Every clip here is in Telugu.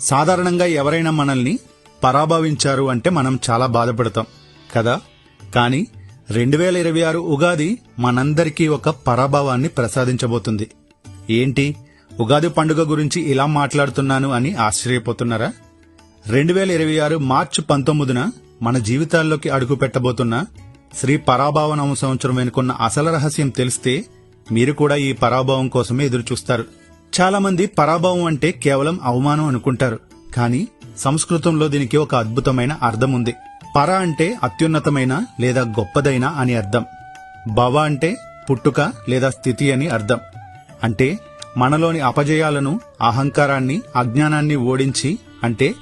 సాధారణంగా ఎవరైనా మనల్ని పరాభవించారు అంటే మనం చాలా బాధపడతాం కదా. కానీ 2026 ఉగాది మనందరికీ ఒక పరాభవాన్ని ప్రసాదించబోతుంది. ఏంటి, ఉగాది పండుగ గురించి ఇలా మాట్లాడుతున్నాను అని ఆశ్చర్యపోతున్నారా? 2026 మార్చి 19న మన జీవితాల్లోకి అడుగు పెట్టబోతున్న శ్రీ పరాభవ సంవత్సరం వెనుకున్న అసలు రహస్యం తెలిస్తే మీరు కూడా ఈ పరాభవం కోసమే ఎదురుచూస్తారు. చాలా మంది పరాభవం అంటే కేవలం అవమానం అనుకుంటారు. కానీ సంస్కృతంలో దీనికి ఒక అద్భుతమైన అర్థం ఉంది. పర అంటే అత్యున్నతమైన లేదా గొప్పదైన అని అర్థం. భవ అంటే పుట్టుక లేదా స్థితి అని అర్థం. అంటే మనలోని అపజయాలను, అహంకారాన్ని, అజ్ఞానాన్ని ఓడించి, అంటే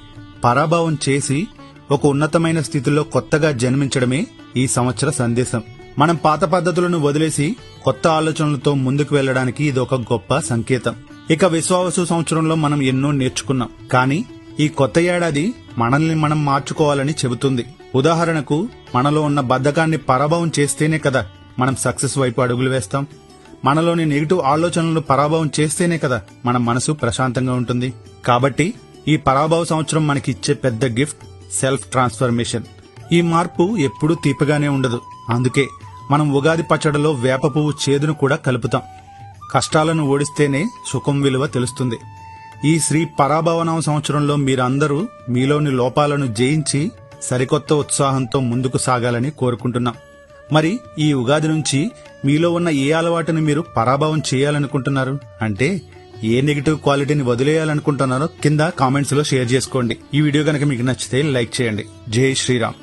పరాభవం చేసి ఒక ఉన్నతమైన స్థితిలో కొత్తగా జన్మించడమే ఈ సంవత్సర సందేశం. మనం పాత పద్ధతులను వదిలేసి కొత్త ఆలోచనలతో ముందుకు వెళ్లడానికి ఇదొక గొప్ప సంకేతం. ఇక విశ్వావసు సంవత్సరంలో మనం ఎన్నో నేర్చుకున్నాం. కానీ ఈ కొత్త ఏడాది మనల్ని మనం మార్చుకోవాలని చెబుతుంది. ఉదాహరణకు, మనలో ఉన్న బద్ధకాన్ని పరాభవం చేస్తేనే కదా మనం సక్సెస్ వైపు అడుగులు వేస్తాం. మనలోని నెగిటివ్ ఆలోచనలను పరాభవం చేస్తేనే కదా మన మనసు ప్రశాంతంగా ఉంటుంది. కాబట్టి ఈ పరాభవ సంవత్సరం మనకిచ్చే పెద్ద గిఫ్ట్ సెల్ఫ్ ట్రాన్స్ఫర్మేషన్. ఈ మార్పు ఎప్పుడూ తీపిగానే ఉండదు. అందుకే మనం ఉగాది పచ్చడిలో వేప పువ్వు చేదును కూడా కలుపుతాం. కష్టాలను ఓడిస్తేనే సుఖం విలువ తెలుస్తుంది. ఈ శ్రీ పరాభవ సంవత్సరంలో మీరందరూ మీలోని లోపాలను జయించి సరికొత్త ఉత్సాహంతో ముందుకు సాగాలని కోరుకుంటున్నాం. మరి ఈ ఉగాది నుంచి మీలో ఉన్న ఏ అలవాటుని మీరు పరాభవం చేయాలనుకుంటున్నారు? అంటే ఏ నెగిటివ్ క్వాలిటీని వదిలేయాలనుకుంటున్నారో కింద కామెంట్స్ లో షేర్ చేసుకోండి. ఈ వీడియో కనుక మీకు నచ్చితే లైక్ చేయండి. జై శ్రీరామ్.